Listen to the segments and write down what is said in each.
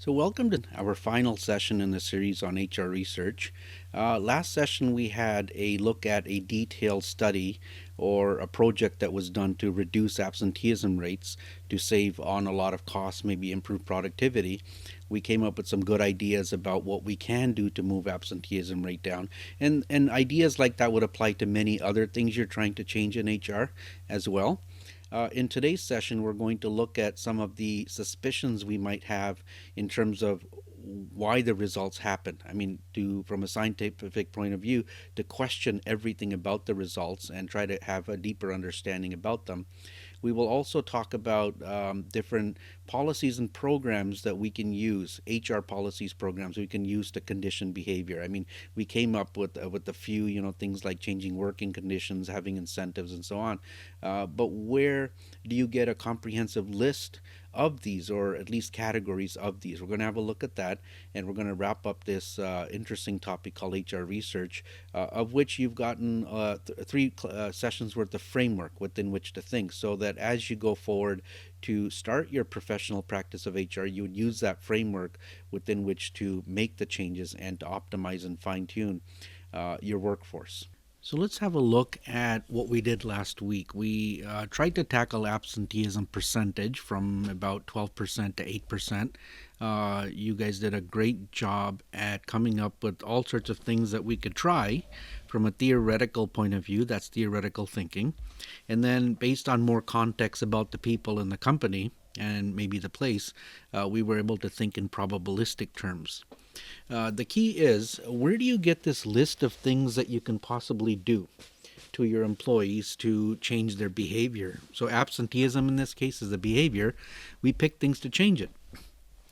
So, welcome to our final session in the series on HR research. Last session, we had a look at a detailed study or a project that was done to reduce absenteeism rates to save on a lot of costs, maybe improve productivity. We came up with some good ideas about what we can do to move absenteeism rate down. And ideas like that would apply to many other things you're trying to change in HR as well. In today's session, we're going to look at some of the suspicions we might have in terms of why the results happen. I mean, from a scientific point of view, to question everything about the results and try to have a deeper understanding about them. We will also talk about different policies and programs that we can use, HR policies, programs we can use to condition behavior. I mean, we came up with a few, things like changing working conditions, having incentives, and so on. But where do you get a comprehensive list of these, or at least categories of these? We're going to have a look at that, and we're going to wrap up this interesting topic called HR research, of which you've gotten three sessions worth of framework within which to think, so that as you go forward to start your professional practice of HR, you would use that framework within which to make the changes and to optimize and fine tune your workforce. So let's have a look at what we did last week. We tried to tackle absenteeism percentage from about 12% to 8%. You guys did a great job at coming up with all sorts of things that we could try from a theoretical point of view. That's theoretical thinking. And then based on more context about the people in the company and maybe the place, we were able to think in probabilistic terms. The key is, where do you get this list of things that you can possibly do to your employees to change their behavior? So absenteeism in this case is the behavior. We pick things to change it.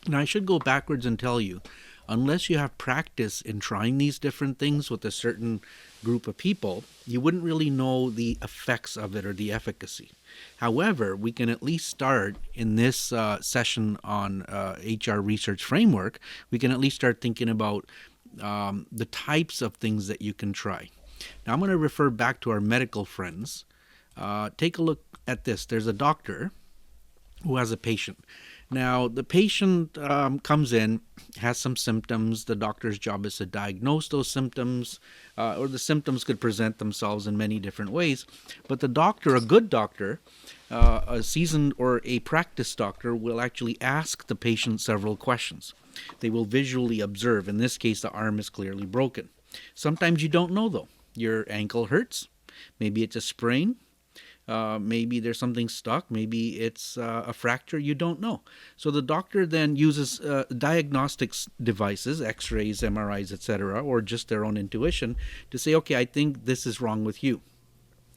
Now I should go backwards and tell you, unless you have practice in trying these different things with a certain group of people, you wouldn't really know the effects of it or the efficacy. However, we can at least start in this session on HR research framework, we can at least start thinking about the types of things that you can try. Now I'm going to refer back to our medical friends. Take a look at this. There's a doctor who has a patient. Now, the patient comes in, has some symptoms. The doctor's job is to diagnose those symptoms, or the symptoms could present themselves in many different ways. But the doctor, a good doctor, a seasoned or a practiced doctor, will actually ask the patient several questions. They will visually observe. In this case, the arm is clearly broken. Sometimes you don't know, though. Your ankle hurts. Maybe it's a sprain. Maybe there's something stuck. Maybe it's a fracture. You don't know. So the doctor then uses diagnostics devices, x-rays, MRIs, etc., or just their own intuition to say, okay, I think this is wrong with you.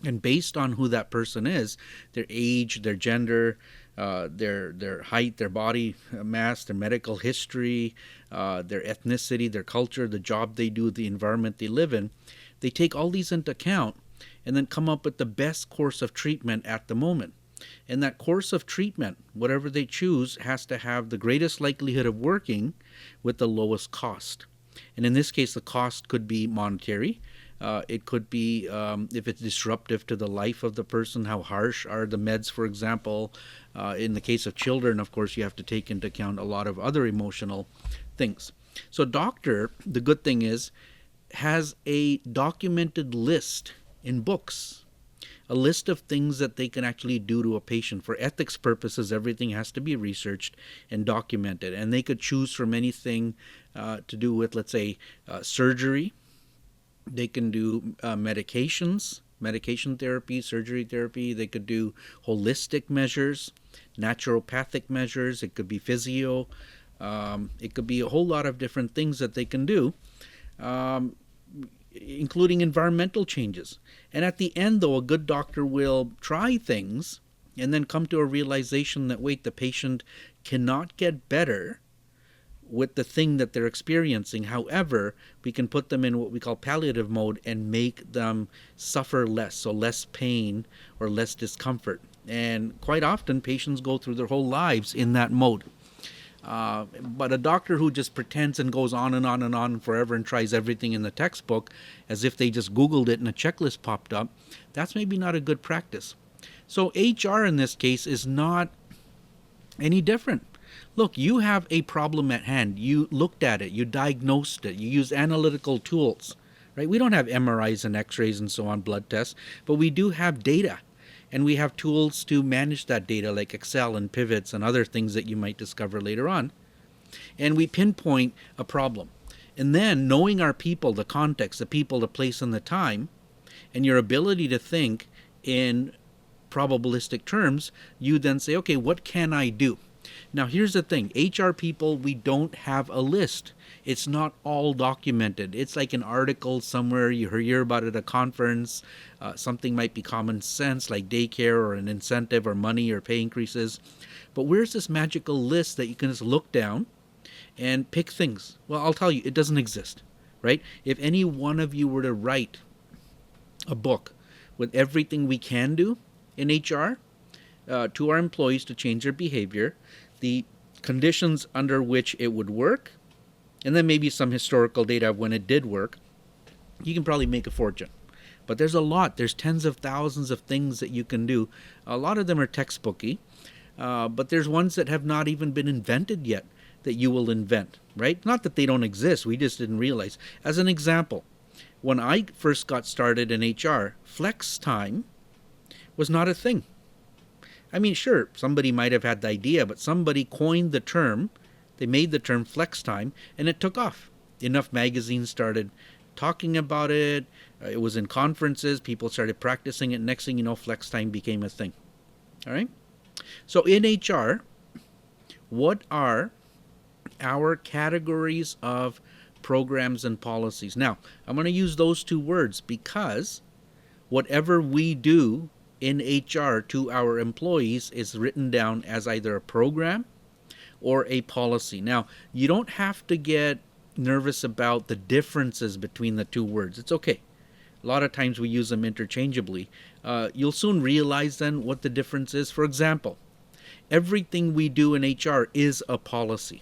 And based on who that person is, their age, their gender, their height, their body mass, their medical history, their ethnicity, their culture, the job they do, the environment they live in, they take all these into account and then come up with the best course of treatment at the moment. And that course of treatment, whatever they choose, has to have the greatest likelihood of working with the lowest cost. And in this case, the cost could be monetary. It could be, if it's disruptive to the life of the person, how harsh are the meds, for example. In the case of children, of course, you have to take into account a lot of other emotional things. So doctor, the good thing is, has a documented list in books, a list of things that they can actually do to a patient. For ethics purposes, everything has to be researched and documented. And they could choose from anything to do with, let's say, surgery. They can do medications, medication therapy, surgery therapy. They could do holistic measures, naturopathic measures. It could be physio. It could be a whole lot of different things that they can do, including environmental changes. And at the end, though, a good doctor will try things and then come to a realization that, wait, the patient cannot get better with the thing that they're experiencing. However, we can put them in what we call palliative mode and make them suffer less, so less pain or less discomfort. And quite often, patients go through their whole lives in that mode. But a doctor who just pretends and goes on and on and on forever and tries everything in the textbook as if they just Googled it and a checklist popped up, that's maybe not a good practice. So HR in this case is not any different. Look, you have a problem at hand. You looked at it, you diagnosed it, you use analytical tools, right? We don't have MRIs and X-rays and so on, blood tests, but we do have data. And we have tools to manage that data like Excel and pivots and other things that you might discover later on. And we pinpoint a problem. And then knowing our people, the context, the people, the place, and the time, and your ability to think in probabilistic terms, you then say, okay, what can I do? Now, here's the thing. HR people, we don't have a list. It's not all documented. It's like an article somewhere. You hear about it at a conference. Something might be common sense, like daycare or an incentive or money or pay increases. But where's this magical list that you can just look down and pick things? Well, I'll tell you, it doesn't exist, right? If any one of you were to write a book with everything we can do in HR to our employees to change their behavior, the conditions under which it would work, and then maybe some historical data of when it did work, you can probably make a fortune. But there's a lot. There's tens of thousands of things that you can do. A lot of them are textbooky, but there's ones that have not even been invented yet that you will invent, right? Not that they don't exist. We just didn't realize. As an example, when I first got started in HR, flex time was not a thing. I mean, sure, somebody might have had the idea, but somebody coined the term. They made the term flex time, and it took off. Enough magazines started talking about it. It was in conferences. People started practicing it. Next thing you know, flex time became a thing. All right? So in HR, what are our categories of programs and policies? Now, I'm going to use those two words because whatever we do in HR to our employees is written down as either a program or a policy. Now, you don't have to get nervous about the differences between the two words. It's okay. A lot of times we use them interchangeably. You'll soon realize then what the difference is. For example, everything we do in HR is a policy.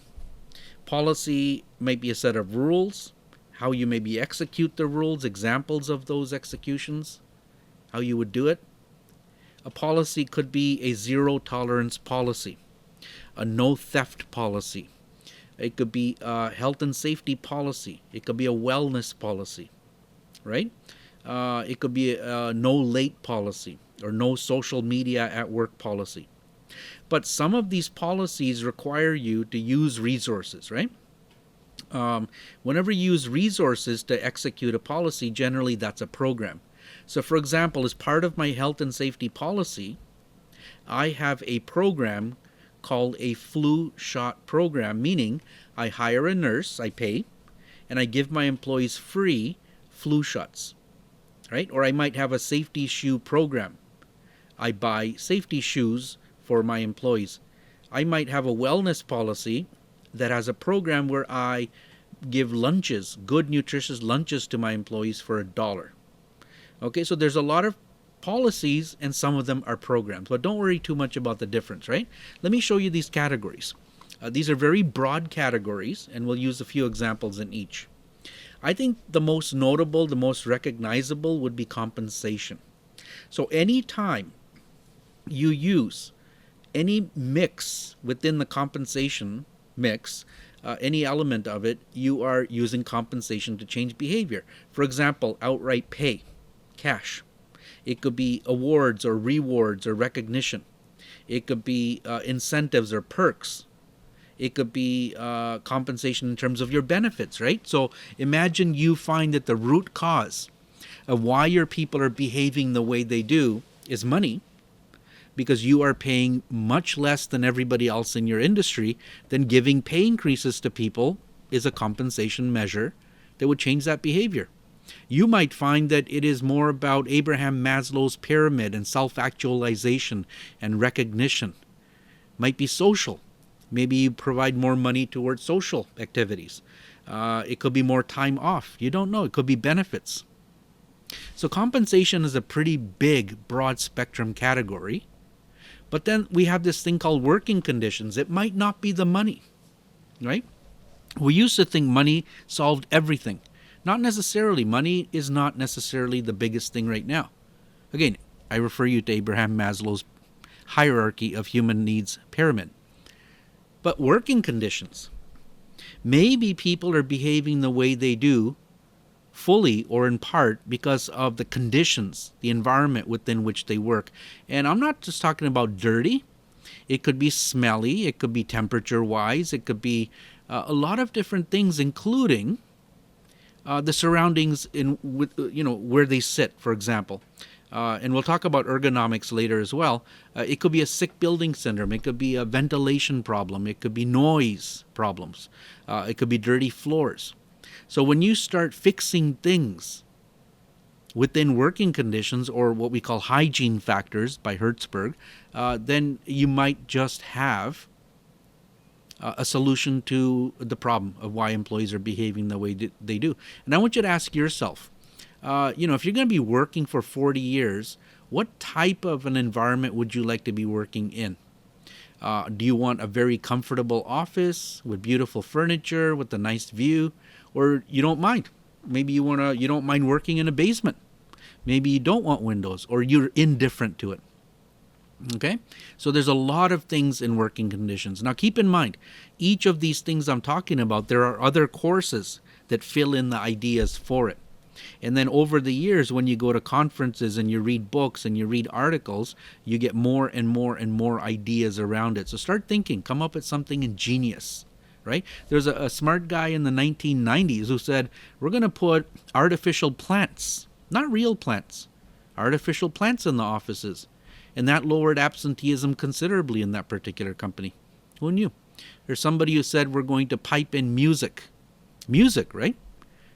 Policy might be a set of rules, how you maybe execute the rules, examples of those executions, how you would do it. A policy could be a zero tolerance policy, a no theft policy. It could be a health and safety policy. It could be a wellness policy, right? It could be a no late policy or no social media at work policy. But some of these policies require you to use resources, right? Whenever you use resources to execute a policy, generally that's a program. So for example, as part of my health and safety policy, I have a program called a flu shot program, meaning I hire a nurse, I pay, and I give my employees free flu shots, right? Or I might have a safety shoe program. I buy safety shoes for my employees. I might have a wellness policy that has a program where I give lunches, good nutritious lunches to my employees for $1. Okay, so there's a lot of policies and some of them are programs, but don't worry too much about the difference, right? Let me show you these categories. These are very broad categories, and we'll use a few examples in each. I think the most notable, the most recognizable would be compensation. So anytime you use any mix within the compensation mix, any element of it, you are using compensation to change behavior. For example, outright pay, cash. It could be awards or rewards or recognition. It could be incentives or perks. It could be compensation in terms of your benefits, right? So imagine you find that the root cause of why your people are behaving the way they do is money, because you are paying much less than everybody else in your industry. Then giving pay increases to people is a compensation measure that would change that behavior. You might find that it is more about Abraham Maslow's pyramid and self-actualization and recognition. Might be social. Maybe you provide more money towards social activities. It could be more time off. You don't know. It could be benefits. So compensation is a pretty big, broad spectrum category. But then we have this thing called working conditions. It might not be the money, right? We used to think money solved everything. Not necessarily. Money is not necessarily the biggest thing right now. Again, I refer you to Abraham Maslow's hierarchy of human needs pyramid. But working conditions. Maybe people are behaving the way they do fully or in part because of the conditions, the environment within which they work. And I'm not just talking about dirty. It could be smelly. It could be temperature-wise. It could be a lot of different things, including the surroundings where they sit, for example. And we'll talk about ergonomics later as well. It could be a sick building syndrome. It could be a ventilation problem. It could be noise problems. It could be dirty floors. So when you start fixing things within working conditions, or what we call hygiene factors by Hertzberg, then you might just have a solution to the problem of why employees are behaving the way they do. And I want you to ask yourself, if you're going to be working for 40 years, what type of an environment would you like to be working in? Do you want a very comfortable office with beautiful furniture, with a nice view, or you don't mind? Maybe you don't mind working in a basement. Maybe you don't want windows, or you're indifferent to it. Okay? So there's a lot of things in working conditions. Now keep in mind, each of these things I'm talking about, there are other courses that fill in the ideas for it. And then over the years, when you go to conferences and you read books and you read articles, you get more and more and more ideas around it. So start thinking, come up with something ingenious, right? There's a smart guy in the 1990s who said, we're going to put artificial plants, not real plants, artificial plants in the offices. And that lowered absenteeism considerably in that particular company. Who knew? There's somebody who said we're going to pipe in music, right?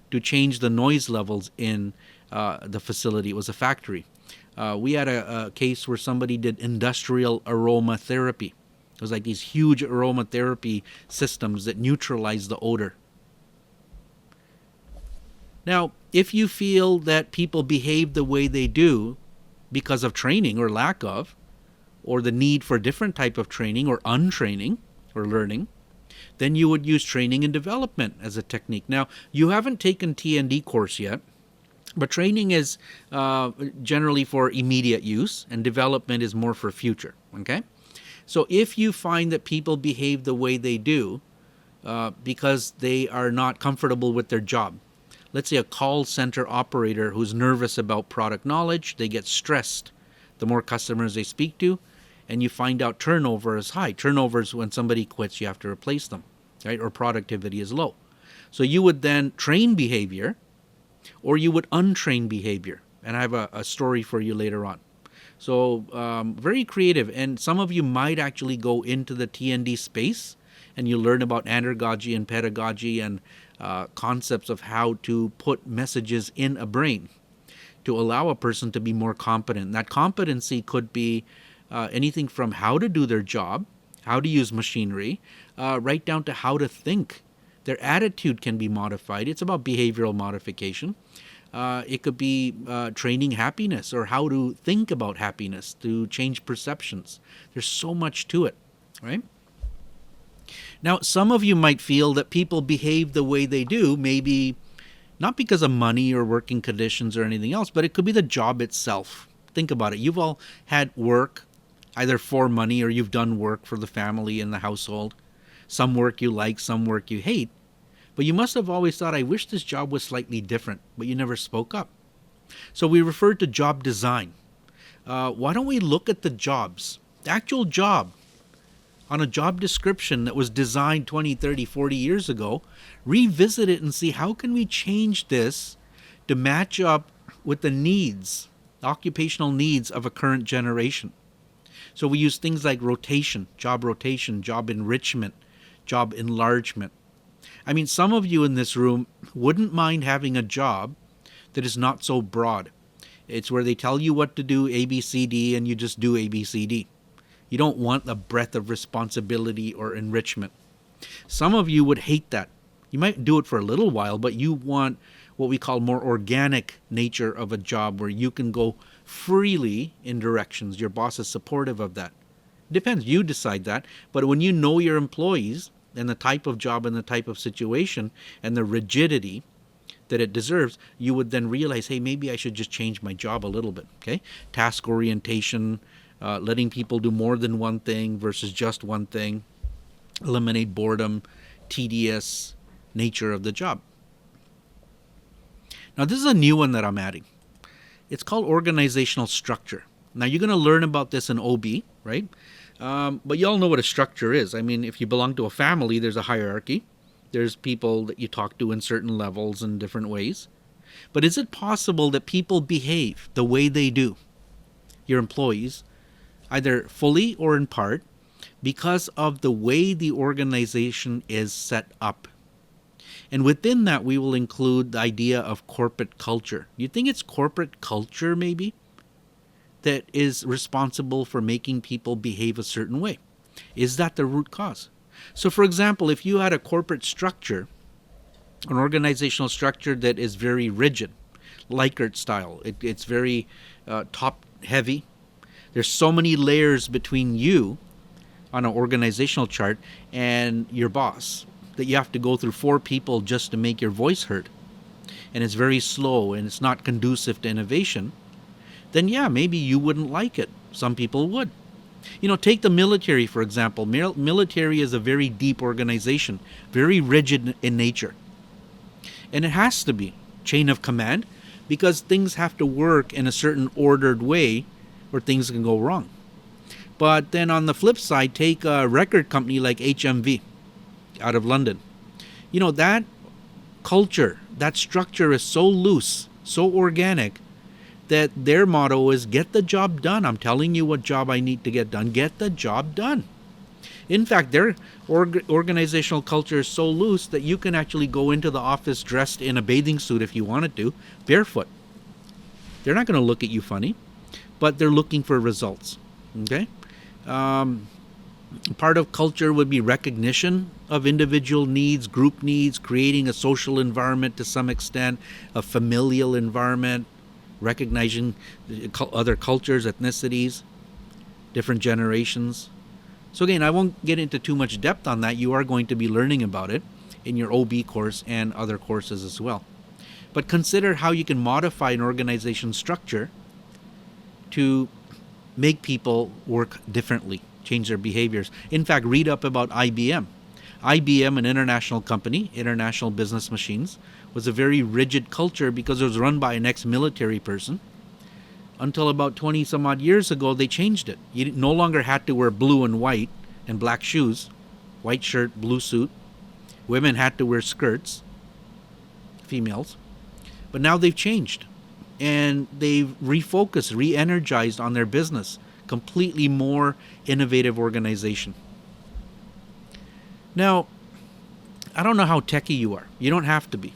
To change the noise levels in the facility. It was a factory. We had a case where somebody did industrial aromatherapy. It was like these huge aromatherapy systems that neutralize the odor. Now, if you feel that people behave the way they do because of training or lack of, or the need for different type of training or untraining or learning, then you would use training and development as a technique. Now, you haven't taken T&D course yet, but training is generally for immediate use, and development is more for future, okay? So if you find that people behave the way they do because they are not comfortable with their job, let's say a call center operator who's nervous about product knowledge, they get stressed the more customers they speak to, and you find out turnover is high. Turnover is when somebody quits, you have to replace them, right? Or productivity is low. So you would then train behavior, or you would untrain behavior. And I have a story for you later on. So very creative. And some of you might actually go into the T&D space, and you learn about andragogy and pedagogy and concepts of how to put messages in a brain to allow a person to be more competent. And that competency could be anything from how to do their job, how to use machinery, right down to how to think. Their attitude can be modified. It's about behavioral modification. It could be training happiness, or how to think about happiness, to change perceptions. There's so much to it, right? Now, some of you might feel that people behave the way they do, maybe not because of money or working conditions or anything else, but it could be the job itself. Think about it. You've all had work, either for money, or you've done work for the family and the household. Some work you like, some work you hate. But you must have always thought, I wish this job was slightly different, but you never spoke up. So we referred to job design. Why don't we look at the jobs, the actual job, on a job description that was designed 20, 30, 40 years ago, revisit it and see how can we change this to match up with the needs, the occupational needs of a current generation. So we use things like rotation, job enrichment, job enlargement. I mean, some of you in this room wouldn't mind having a job that is not so broad. It's where they tell you what to do, A, B, C, D, and you just do A, B, C, D. You don't want the breadth of responsibility or enrichment. Some of you would hate that. You might do it for a little while, but you want what we call more organic nature of a job, where you can go freely in directions. Your boss is supportive of that. It depends. You decide that. But when you know your employees and the type of job and the type of situation and the rigidity that it deserves, you would then realize, hey, maybe I should just change my job a little bit. Okay? Task orientation, letting people do more than one thing versus just one thing. eliminate boredom, tedious nature of the job. Now, this is a new one that I'm adding. It's called organizational structure. Now, you're going to learn about this in OB, right? But you all know what a structure is. I mean, if you belong to a family, there's a hierarchy. There's people that you talk to in certain levels in different ways. But is it possible that people behave the way they do, your employees, either fully or in part, because of the way the organization is set up? And within that, we will include the idea of corporate culture. You think it's corporate culture, maybe, that is responsible for making people behave a certain way? Is that the root cause? So, for example, if you had a corporate structure, an organizational structure that is very rigid, Likert style, it's very top-heavy. There's so many layers between you on an organizational chart and your boss that you have to go through 4 people just to make your voice heard, and it's very slow and it's not conducive to innovation, then yeah, maybe you wouldn't like it. Some people would. You know, take the military, for example. Military is a very deep organization, very rigid in nature. And it has to be chain of command, because things have to work in a certain ordered way or things can go wrong. But then on the flip side, take a record company like HMV out of London. You know, that culture, that structure is so loose, so organic, that their motto is get the job done. I'm telling you what job I need to get done. Get the job done. In fact, their organizational culture is so loose that you can actually go into the office dressed in a bathing suit if you wanted to, barefoot. They're not going to look at you funny, but they're looking for results. Okay? Part of culture would be recognition of individual needs, group needs, creating a social environment to some extent, a familial environment, recognizing other cultures, ethnicities, different generations. So again, I won't get into too much depth on that. You are going to be learning about it in your OB course and other courses as well. But consider how you can modify an organization structure to make people work differently, change their behaviors. In fact, read up about IBM. IBM, an international company, International Business Machines, was a very rigid culture because it was run by an ex-military person. Until about 20 some odd years ago, they changed it. You no longer had to wear blue and white and black shoes, white shirt, blue suit. Women had to wear skirts, females. But now they've changed. And they've refocused, re-energized on their business. Completely more innovative organization. Now, I don't know how techie you are. You don't have to be.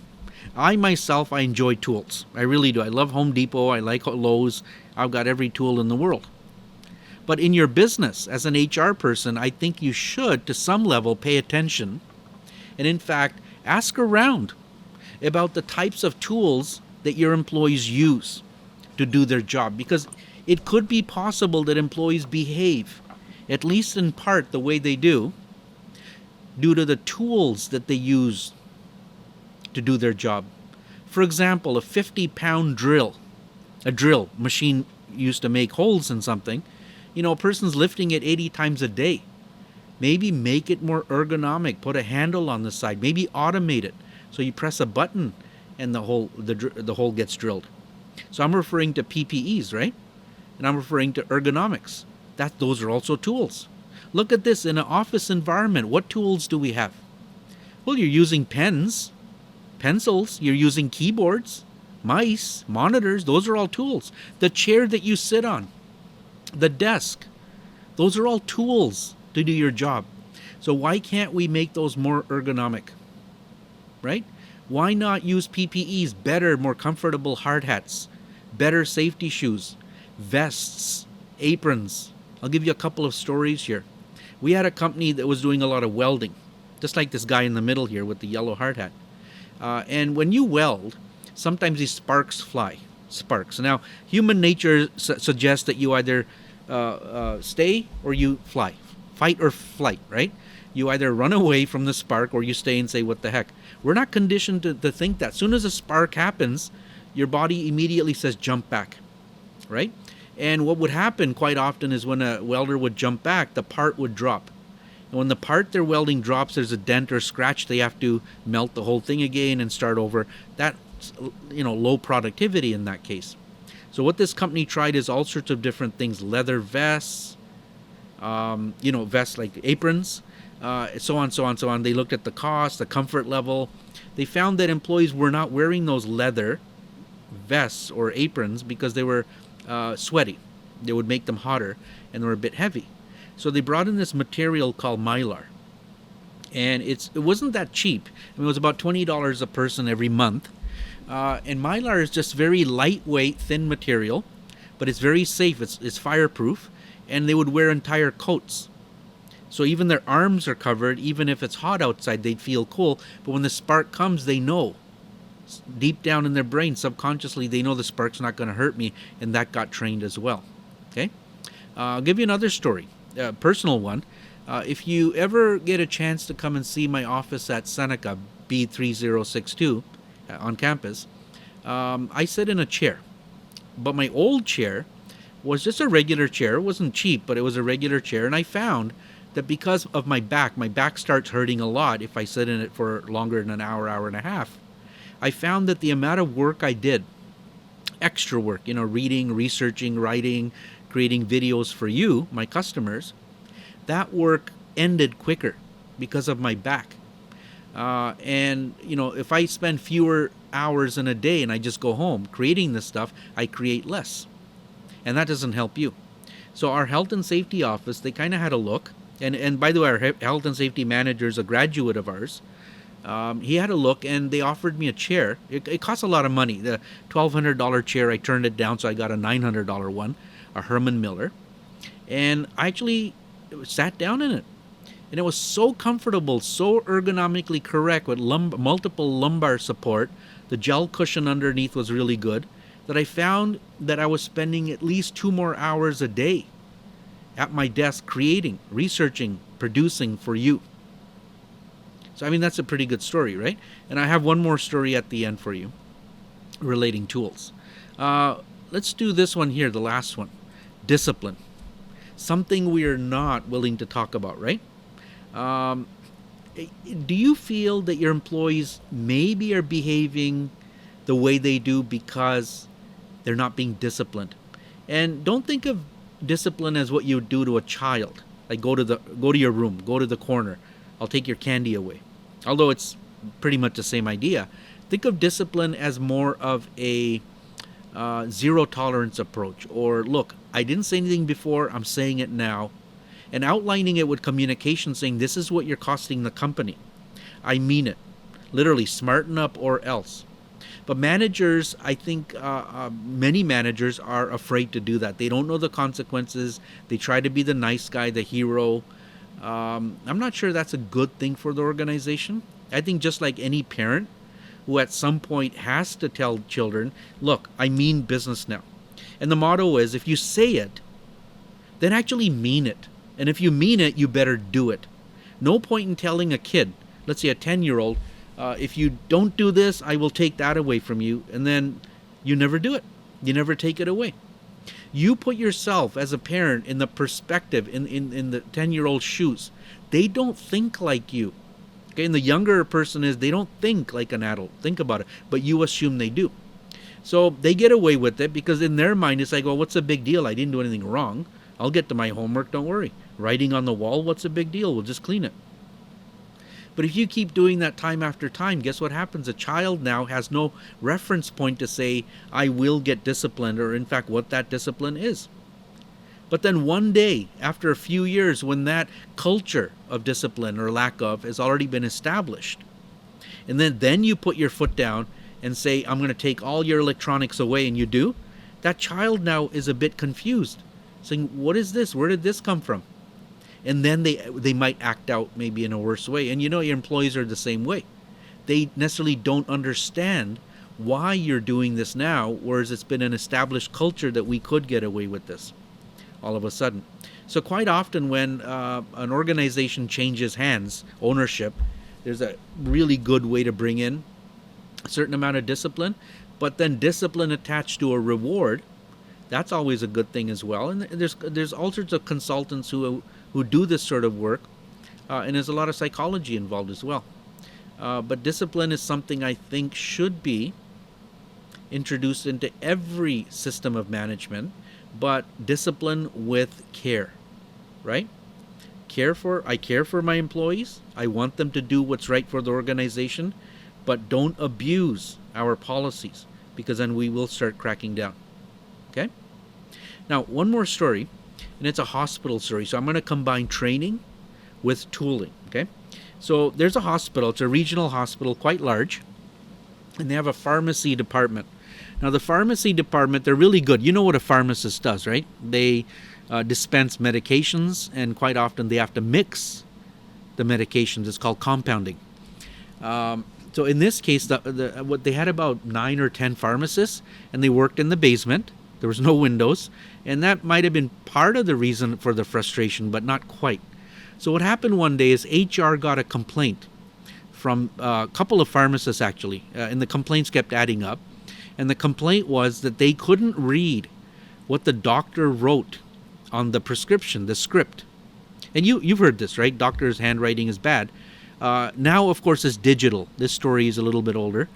I myself, I enjoy tools. I really do. I love Home Depot. I like Lowe's. I've got every tool in the world. But in your business, as an HR person, I think you should, to some level, pay attention. And in fact, ask around about the types of tools that your employees use to do their job. Because it could be possible that employees behave, at least in part, the way they do, due to the tools that they use to do their job. For example, a 50-pound drill, a drill machine used to make holes in something, you know, a person's lifting it 80 times a day. Maybe make it more ergonomic, put a handle on the side, maybe automate it. So you press a button and the hole gets drilled. So I'm referring to PPEs, right? And I'm referring to ergonomics. Those are also tools. Look at this in an office environment. What tools do we have? Well, you're using pens, pencils, you're using keyboards, mice, monitors. Those are all tools. The chair that you sit on, the desk, those are all tools to do your job. So why can't we make those more ergonomic, right? Why not use PPEs, better, more comfortable hard hats, better safety shoes, vests, aprons? I'll give you a couple of stories here. We had a company that was doing a lot of welding, just like this guy in the middle here with the yellow hard hat. And when you weld, sometimes these sparks fly. Sparks. Now, human nature suggests that you either stay or you fly. Fight or flight, right? You either run away from the spark or you stay and say, what the heck? We're not conditioned to think that. As soon as a spark happens, your body immediately says, jump back, right? And what would happen quite often is when a welder would jump back, the part would drop. And when the part they're welding drops, there's a dent or scratch, they have to melt the whole thing again and start over. That's, low productivity in that case. So what this company tried is all sorts of different things: leather vests, vests like aprons, so on, so on, so on. They looked at the cost, the comfort level. They found that employees were not wearing those leather vests or aprons because they were sweaty. They would make them hotter, and they were a bit heavy. So they brought in this material called mylar, and it wasn't that cheap. I mean, it was about $20 a person every month. And mylar is just very lightweight, thin material, but it's very safe. It's fireproof, and they would wear entire coats. So even their arms are covered. Even if it's hot outside, they'd feel cool. But when the spark comes, they know. Deep down in their brain, subconsciously, they know the spark's not going to hurt me, and that got trained as well. Okay? I'll give you another story, a personal one. If you ever get a chance to come and see my office at Seneca, B3062, on campus, I sit in a chair. But my old chair was just a regular chair. It wasn't cheap, but it was a regular chair. And I found that because of my back starts hurting a lot if I sit in it for longer than an hour, hour and a half. I found that the amount of work I did, extra work, reading, researching, writing, creating videos for you, my customers, that work ended quicker because of my back. If I spend fewer hours in a day and I just go home creating this stuff, I create less. And that doesn't help you. So our health and safety office, they kind of had a look. And by the way, our health and safety manager is a graduate of ours. He had a look, and they offered me a chair. It costs a lot of money. The $1,200 chair, I turned it down, so I got a $900 one, a Herman Miller. And I actually sat down in it. And it was so comfortable, so ergonomically correct with multiple lumbar support. The gel cushion underneath was really good, that I found that I was spending at least 2 more hours a day at my desk creating, researching, producing for you. So, that's a pretty good story, right? And I have one more story at the end for you relating tools. Let's do this one here, the last one. Discipline. Something we are not willing to talk about, right? Do you feel that your employees maybe are behaving the way they do because they're not being disciplined? And don't think of discipline as what you would do to a child. Like go to your room, go to the corner. I'll take your candy away. Although it's pretty much the same idea. Think of discipline as more of a zero tolerance approach. Or look, I didn't say anything before, I'm saying it now. And outlining it with communication, saying this is what you're costing the company. I mean it. Literally, smarten up or else. But managers, I think many managers are afraid to do that. They don't know the consequences. They try to be the nice guy, the hero. I'm not sure that's a good thing for the organization. I think just like any parent who at some point has to tell children, look, I mean business now. And the motto is, if you say it, then actually mean it. And if you mean it, you better do it. No point in telling a kid, let's say a 10-year-old, if you don't do this, I will take that away from you. And then you never do it. You never take it away. You put yourself as a parent in the perspective, in the 10-year-old's shoes. They don't think like you. Okay, and the younger person they don't think like an adult. Think about it. But you assume they do. So they get away with it because in their mind it's like, well, what's the big deal? I didn't do anything wrong. I'll get to my homework, don't worry. Writing on the wall, what's the big deal? We'll just clean it. But if you keep doing that time after time, guess what happens? A child now has no reference point to say, I will get disciplined, or in fact, what that discipline is. But then one day, after a few years, when that culture of discipline or lack of has already been established, and then you put your foot down and say, I'm going to take all your electronics away, and you do, that child now is a bit confused, saying, what is this? Where did this come from? And then they might act out maybe in a worse way. And your employees are the same way. They necessarily don't understand why you're doing this now, whereas it's been an established culture that we could get away with this all of a sudden. So quite often when an organization changes hands, ownership, there's a really good way to bring in a certain amount of discipline, but then discipline attached to a reward, that's always a good thing as well. And there's all sorts of consultants who do this sort of work. and there's a lot of psychology involved as well. But discipline is something I think should be introduced into every system of management, but discipline with care, right? I care for my employees. I want them to do what's right for the organization, but don't abuse our policies, because then we will start cracking down. Okay? Now, one more story, and it's a hospital story. So I'm going to combine training with tooling. Okay? So there's a hospital. It's a regional hospital, quite large, and they have a pharmacy department. Now, the pharmacy department, they're really good. You know what a pharmacist does, right? They dispense medications, and quite often they have to mix the medications. It's called compounding. So in this case, what they had about 9 or 10 pharmacists, and they worked in the basement. There was no windows, and that might have been part of the reason for the frustration, but not quite. So what happened one day is HR got a complaint from a couple of pharmacists, actually, and the complaints kept adding up. And the complaint was that they couldn't read what the doctor wrote on the prescription, the script. And you've heard this, right? Doctor's handwriting is bad. Now, of course, it's digital. This story is a little bit older.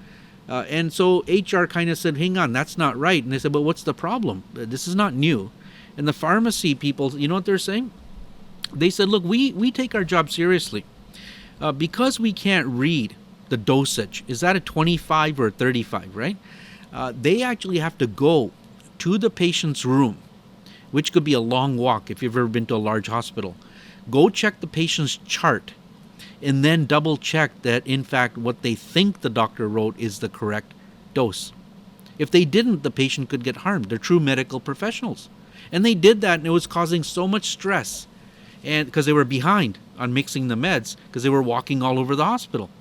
And so HR kind of said, hang on, that's not right. And they said, but what's the problem? This is not new. And the pharmacy people, you know what they're saying? They said, look, we take our job seriously. Because we can't read the dosage, is that a 25 or a 35, right? They actually have to go to the patient's room, which could be a long walk if you've ever been to a large hospital. Go check the patient's chart, and then double check that, in fact, what they think the doctor wrote is the correct dose. If they didn't, the patient could get harmed. They're true medical professionals. And they did that, and it was causing so much stress, and because they were behind on mixing the meds, because they were walking all over the hospital.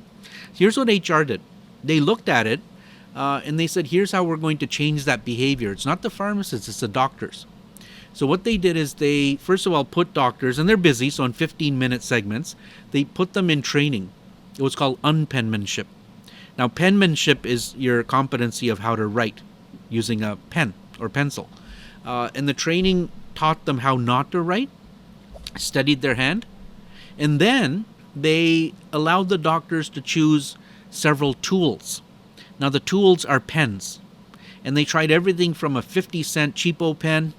Here's what HR did. They looked at it, and they said, here's how we're going to change that behavior. It's not the pharmacists, it's the doctors. So what they did is they, first of all, put doctors, and they're busy, so in 15-minute segments, they put them in training. It was called unpenmanship. Now, penmanship is your competency of how to write using a pen or pencil. And the training taught them how not to write, studied their hand, and then they allowed the doctors to choose several tools. Now, the tools are pens, and they tried everything from a 50-cent cheapo pen,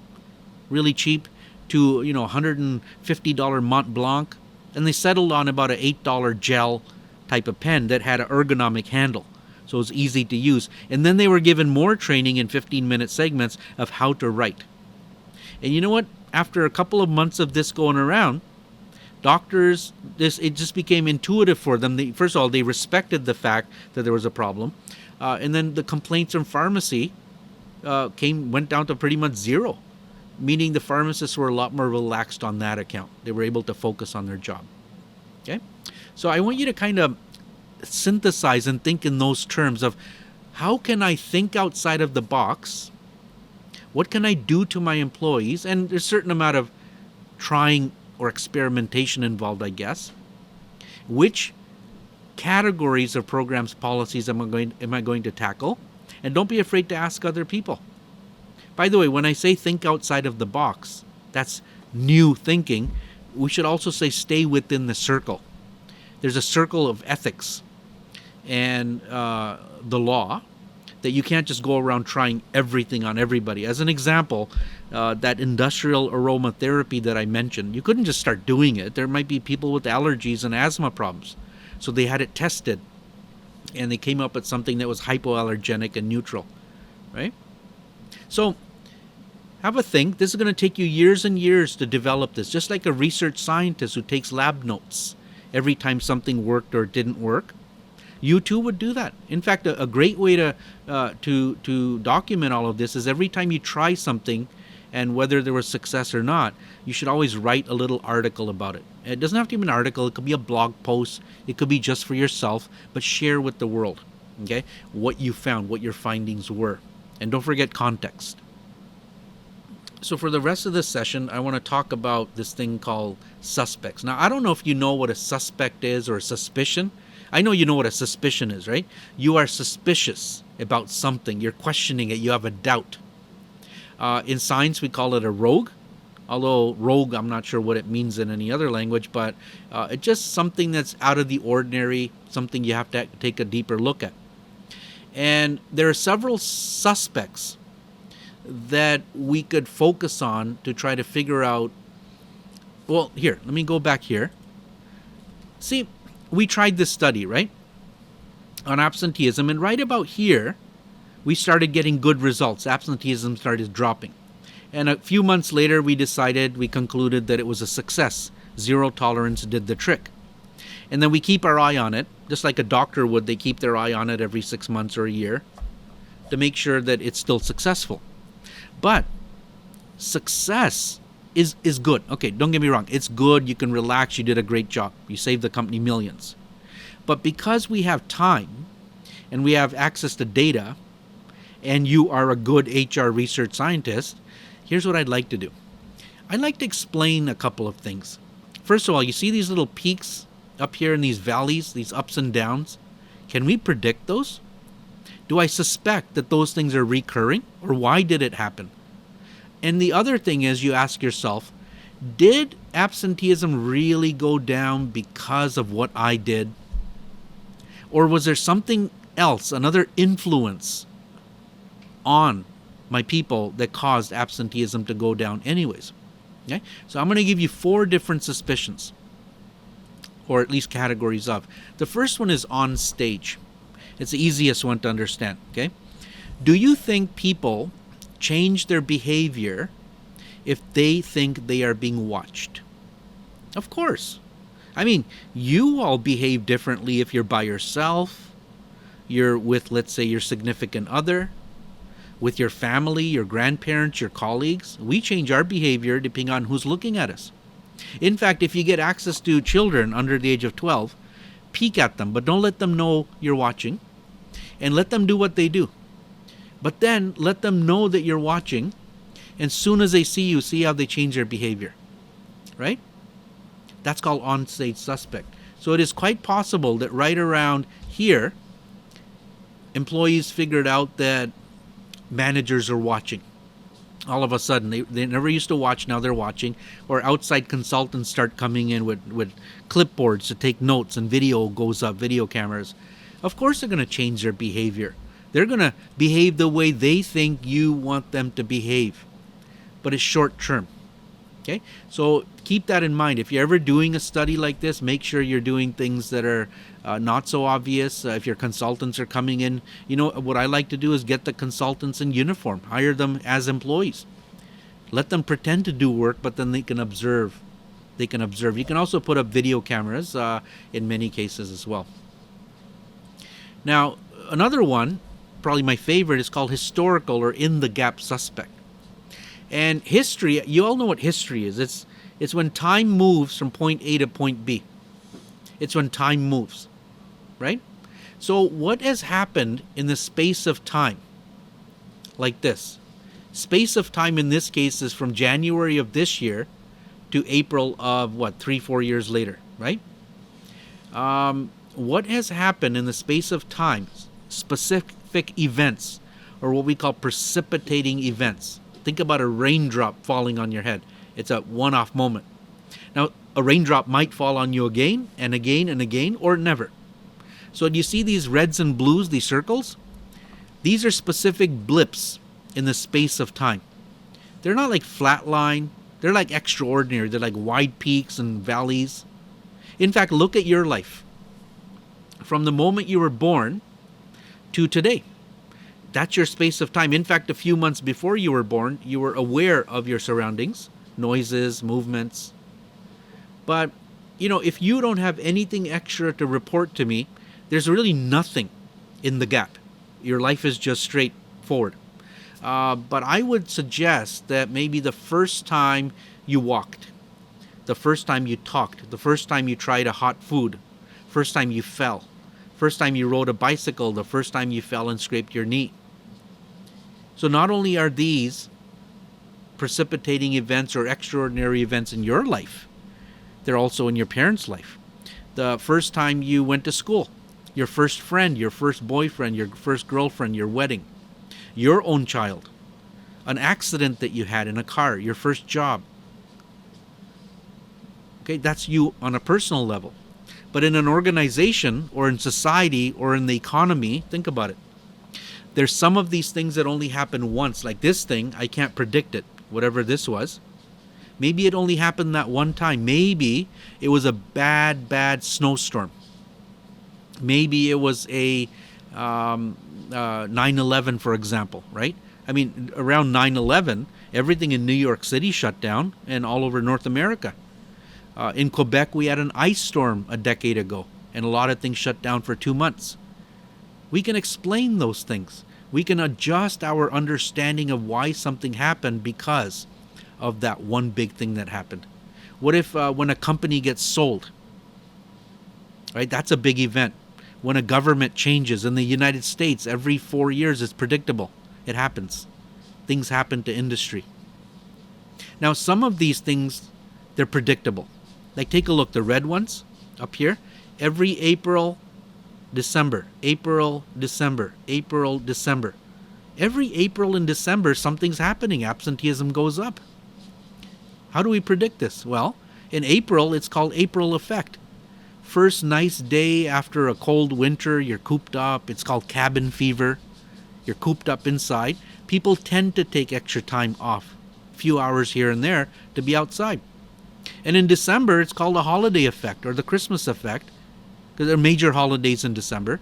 really cheap, to $150 Mont Blanc, and they settled on about an $8 gel type of pen that had an ergonomic handle, so it was easy to use. And then they were given more training in 15-minute segments of how to write. And you know what? After a couple of months of this going around, doctors, it just became intuitive for them. First of all, they respected the fact that there was a problem, and then the complaints from pharmacy went down to pretty much zero, meaning the pharmacists were a lot more relaxed on that account. They were able to focus on their job. Okay, so I want you to kind of synthesize and think in those terms of how can I think outside of the box? What can I do to my employees? And there's a certain amount of trying or experimentation involved, I guess. Which categories of programs, policies am I going to tackle? And don't be afraid to ask other people. By the way, when I say think outside of the box, that's new thinking. We should also say stay within the circle. There's a circle of ethics and the law that you can't just go around trying everything on everybody. As an example, that industrial aromatherapy that I mentioned, you couldn't just start doing it. There might be people with allergies and asthma problems. So they had it tested, and they came up with something that was hypoallergenic and neutral, right? So have a think. This is going to take you years and years to develop this, just like a research scientist who takes lab notes every time something worked or didn't work. You too would do that. In fact, a great way to document all of this is every time you try something, and whether there was success or not, you should always write a little article about it. It doesn't have to be an article. It could be a blog post. It could be just for yourself, but share with the world, okay, what you found, what your findings were. And don't forget context. So for the rest of this session, I want to talk about this thing called suspects. Now, I don't know if you know what a suspect is or a suspicion. I know you know what a suspicion is, right? You are suspicious about something. You're questioning it. You have a doubt. In science, we call it a rogue. Although rogue, I'm not sure what it means in any other language, but it's just something that's out of the ordinary, something you have to take a deeper look at. And there are several suspects that we could focus on to try to figure out. Well, here, let me go back here. See, we tried this study, right, on absenteeism, and right about here, we started getting good results. Absenteeism started dropping. And a few months later, we concluded that it was a success. Zero tolerance did the trick. And then we keep our eye on it, just like a doctor would. They keep their eye on it every 6 months or a year to make sure that it's still successful. But success is good. Okay, don't get me wrong. It's good. You can relax. You did a great job. You saved the company millions. But because we have time and we have access to data, and you are a good HR research scientist, here's what I'd like to do. I'd like to explain a couple of things. First of all, you see these little peaks up here in these valleys, these ups and downs? Can we predict those? Do I suspect that those things are recurring, or why did it happen? And the other thing is, you ask yourself, did absenteeism really go down because of what I did? Or was there something else, another influence on my people that caused absenteeism to go down anyways? Okay? So I'm going to give you 4 different suspicions, or at least categories of. The first one is on stage. It's the easiest one to understand. Okay? Do you think people change their behavior if they think they are being watched? Of course. I mean, you all behave differently if you're by yourself, you're with, let's say, your significant other, with your family, your grandparents, your colleagues. We change our behavior depending on who's looking at us. In fact, if you get access to children under the age of 12, peek at them, but don't let them know you're watching, and let them do what they do. But then let them know that you're watching, and as soon as they see you, see how they change their behavior. Right? That's called on-stage suspect. So it is quite possible that right around here, employees figured out that managers are watching. All of a sudden, they never used to watch, now they're watching. Or outside consultants start coming in with clipboards to take notes, and video goes up, video cameras. Of course they're going to change their behavior. They're going to behave the way they think you want them to behave. But it's short term. Okay? So keep that in mind. If you're ever doing a study like this, make sure you're doing things that are not so obvious. If your consultants are coming in, what I like to do is get the consultants in uniform, hire them as employees. Let them pretend to do work, but then they can observe. You can also put up video cameras in many cases as well. Now, another one, probably my favorite, is called historical or in the gap suspect. And history, you all know what history is. It's when time moves from point A to point B. It's when time moves, right? So what has happened in the space of time, like this? Space of time in this case is from January of this year to April of 3-4 years later, right? What has happened in the space of time, specific events, or what we call precipitating events. Think about a raindrop falling on your head. It's a one-off moment. Now, a raindrop might fall on you again and again and again, or never. So do you see these reds and blues, these circles? These are specific blips in the space of time. They're not like flat line. They're like extraordinary. They're like wide peaks and valleys. In fact, look at your life. From the moment you were born to today. That's your space of time. In fact, a few months before you were born, you were aware of your surroundings, noises, movements. But, if you don't have anything extra to report to me, there's really nothing in the gap. Your life is just straightforward. But I would suggest that maybe the first time you walked, the first time you talked, the first time you tried a hot food, first time you fell, first time you rode a bicycle, the first time you fell and scraped your knee. So not only are these precipitating events or extraordinary events in your life, they're also in your parents' life. The first time you went to school, your first friend, your first boyfriend, your first girlfriend, your wedding, your own child, an accident that you had in a car, your first job, Okay, that's you on a personal level. But in an organization or in society or in the economy, think about it. There's some of these things that only happen once. Like this thing, I can't predict it, whatever this was. Maybe it only happened that one time. Maybe it was a bad snowstorm. Maybe it was a 9/11, for example, right? I mean, around 9/11, everything in New York City shut down and all over North America. In Quebec, we had an ice storm a decade ago, and a lot of things shut down for 2 months. We can explain those things. We can adjust our understanding of why something happened because of that one big thing that happened. What if when a company gets sold, right? That's a big event. When a government changes in the United States every 4 years, it's predictable. It happens. Things happen to industry. Now, some of these things, they're predictable. Like, take a look, the red ones up here. Every April, December, April, December, April, December. Every April and December, something's happening. Absenteeism goes up. How do we predict this? Well, in April, it's called April effect. First nice day after a cold winter, you're cooped up. It's called cabin fever. You're cooped up inside. People tend to take extra time off, a few hours here and there, to be outside. And in December, it's called a holiday effect or the Christmas effect, because there are major holidays in December.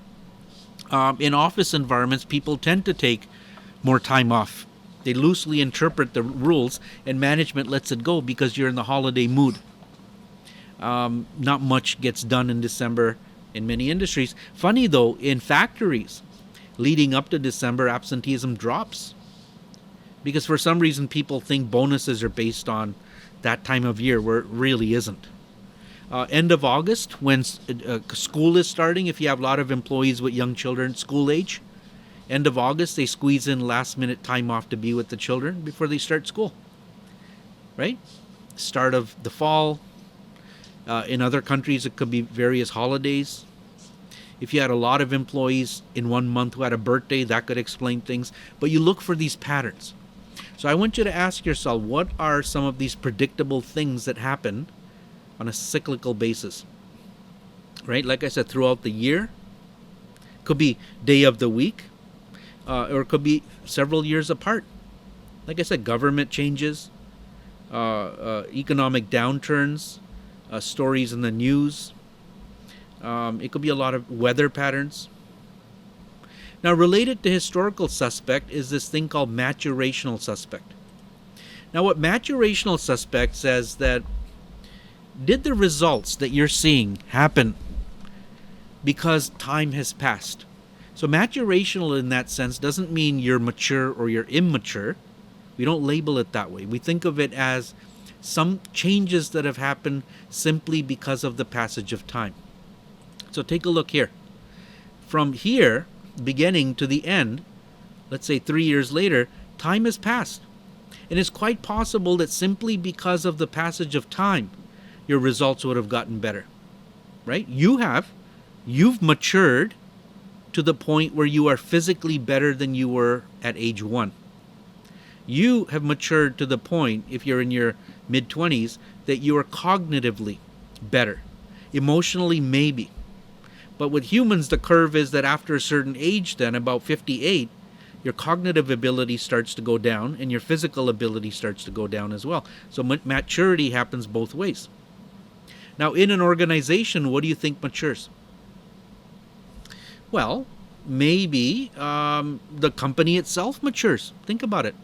In office environments, people tend to take more time off. They loosely interpret the rules, and management lets it go because you're in the holiday mood. Not much gets done in December in many industries. Funny though, in factories, leading up to December, absenteeism drops. Because for some reason, people think bonuses are based on that time of year where it really isn't. End of August, when school is starting, if you have a lot of employees with young children, school age, end of August, they squeeze in last minute time off to be with the children before they start school. Right? Start of the fall. In other countries, it could be various holidays. If you had a lot of employees in 1 month who had a birthday, that could explain things. But you look for these patterns. So I want you to ask yourself, what are some of these predictable things that happen on a cyclical basis? Right? Like I said, throughout the year. Could be day of the week. Or it could be several years apart. Like I said, government changes, economic downturns, stories in the news. It could be a lot of weather patterns. Now, related to historical suspect is this thing called maturational suspect. Now, what maturational suspect says that did the results that you're seeing happen because time has passed? So maturational in that sense doesn't mean you're mature or you're immature. We don't label it that way. We think of it as some changes that have happened simply because of the passage of time. So take a look here. From here, beginning to the end, let's say 3 years later, time has passed. And it's quite possible that simply because of the passage of time, your results would have gotten better. Right? You've matured to the point where you are physically better than you were at age 1. You have matured to the point, if you're in your mid-20s, that you are cognitively better. Emotionally, maybe. But with humans, the curve is that after a certain age, then about 58, your cognitive ability starts to go down and your physical ability starts to go down as well. So maturity happens both ways. Now, in an organization, what do you think matures? Well, maybe the company itself matures. Think about it.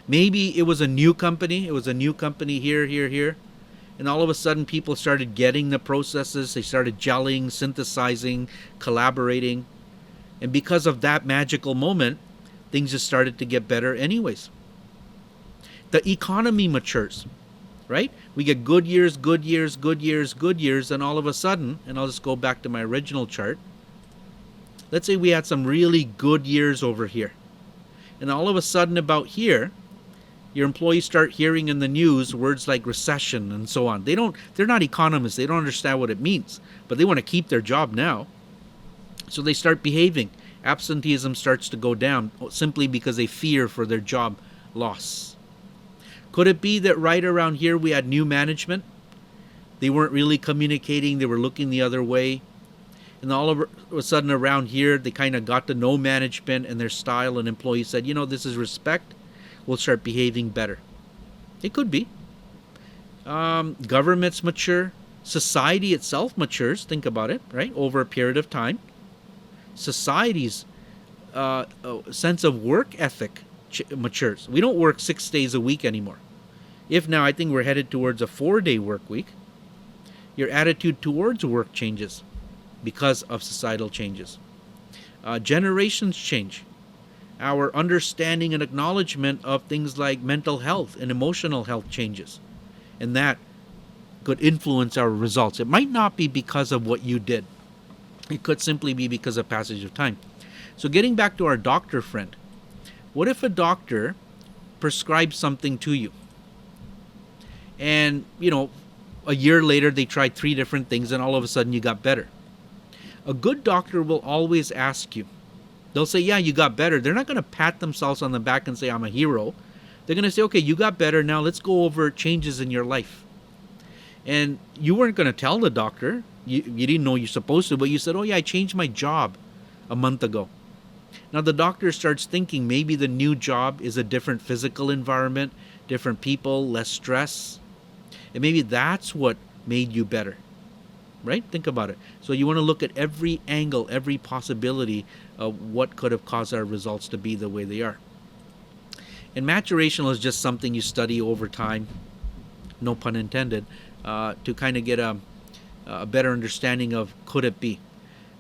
Maybe it was a new company. It was a new company here. And all of a sudden, people started getting the processes. They started gelling, synthesizing, collaborating. And because of that magical moment, things just started to get better anyways. The economy matures, right? We get good years, and all of a sudden, and I'll just go back to my original chart. Let's say we had some really good years over here. And all of a sudden about here, your employees start hearing in the news words like recession and so on. They're not economists. They don't understand what it means, but they want to keep their job now. So they start behaving. Absenteeism starts to go down simply because they fear for their job loss. Could it be that right around here we had new management? They weren't really communicating. They were looking the other way. And all of a sudden around here, they kind of got to know management and their style, and employees said, this is respect. We'll start behaving better. It could be. Governments mature. Society itself matures. Think about it, right? Over a period of time. Society's sense of work ethic matures. We don't work 6 days a week anymore. If now, I think we're headed towards a 4-day work week. Your attitude towards work changes because of societal changes. Generations change. Our understanding and acknowledgement of things like mental health and emotional health changes. And that could influence our results. It might not be because of what you did. It could simply be because of passage of time. So getting back to our doctor friend, what if a doctor prescribes something to you? And, a year later they tried 3 different things and all of a sudden you got better. A good doctor will always ask you. They'll say, yeah, you got better. They're not going to pat themselves on the back and say, I'm a hero. They're going to say, okay, you got better. Now let's go over changes in your life. And you weren't going to tell the doctor. You didn't know you're supposed to, but you said, oh yeah, I changed my job a month ago. Now the doctor starts thinking maybe the new job is a different physical environment, different people, less stress. And maybe that's what made you better. Right? Think about it. So you want to look at every angle, every possibility of what could have caused our results to be the way they are. And maturation is just something you study over time, no pun intended, to kind of get a better understanding of could it be.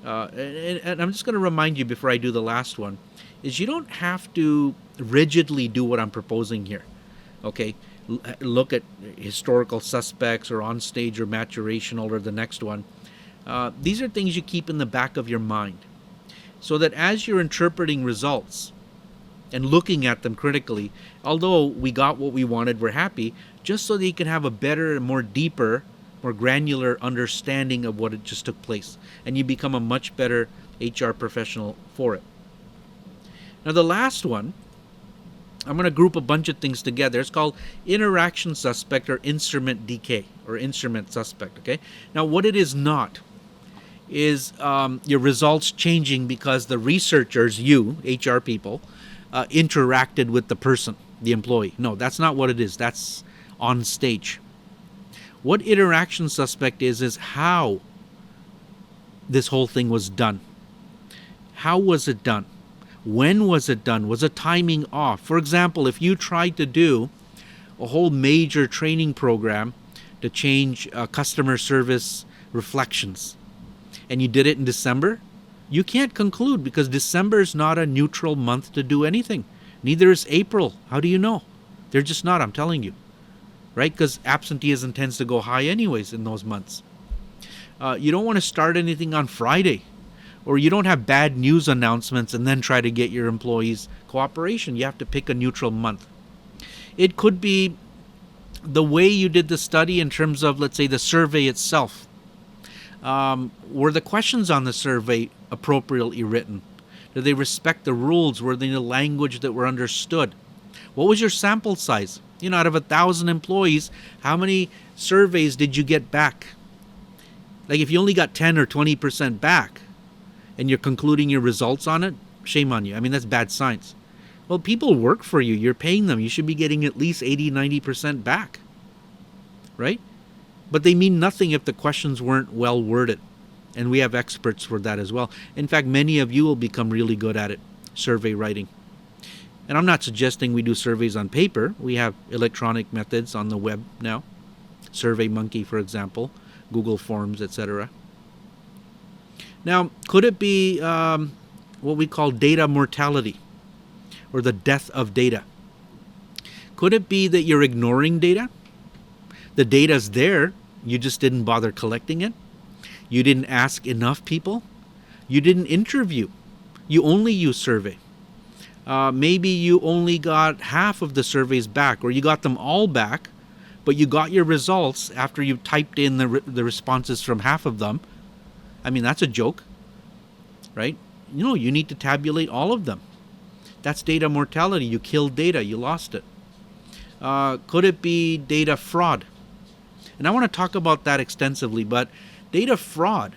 And I'm just going to remind you before I do the last one, is you don't have to rigidly do what I'm proposing here. Okay? Look at historical suspects or on stage or maturational or the next one. These are things you keep in the back of your mind so that as you're interpreting results and looking at them critically, although we got what we wanted, we're happy, just so that you can have a better, more deeper, more granular understanding of what it just took place. And you become a much better HR professional for it. Now the last one, I'm going to group a bunch of things together. It's called interaction suspect or instrument decay or instrument suspect. Okay. Now what it is not is your results changing because the researchers, you, HR people, interacted with the person, the employee. No, that's not what it is. That's on stage. What interaction suspect is how this whole thing was done. How was it done? When was it done? Was the timing off? For example, if you tried to do a whole major training program to change customer service reflections, and you did it in December, you can't conclude because December is not a neutral month to do anything. Neither is April. How do you know? They're just not, I'm telling you. Right? Because absenteeism tends to go high anyways in those months. You don't want to start anything on Friday. Or you don't have bad news announcements and then try to get your employees' cooperation. You have to pick a neutral month. It could be the way you did the study in terms of, let's say, the survey itself. Were the questions on the survey appropriately written? Did they respect the rules? Were they in the language that were understood? What was your sample size? Out of 1,000 employees, how many surveys did you get back? Like if you only got 10 or 20% back, and you're concluding your results on it, shame on you. I mean, that's bad science. Well, people work for you. You're paying them. You should be getting at least 80, 90% back. Right? But they mean nothing if the questions weren't well worded. And we have experts for that as well. In fact, many of you will become really good at it, survey writing. And I'm not suggesting we do surveys on paper. We have electronic methods on the web now. SurveyMonkey, for example, Google Forms, etc. Now, could it be what we call data mortality or the death of data? Could it be that you're ignoring data? The data's there, you just didn't bother collecting it. You didn't ask enough people. You didn't interview. You only use survey. Maybe you only got half of the surveys back, or you got them all back, but you got your results after you typed in the responses from half of them. I mean, that's a joke, right? You need to tabulate all of them. That's data mortality. You killed data. You lost it. Could it be data fraud? And I want to talk about that extensively, but data fraud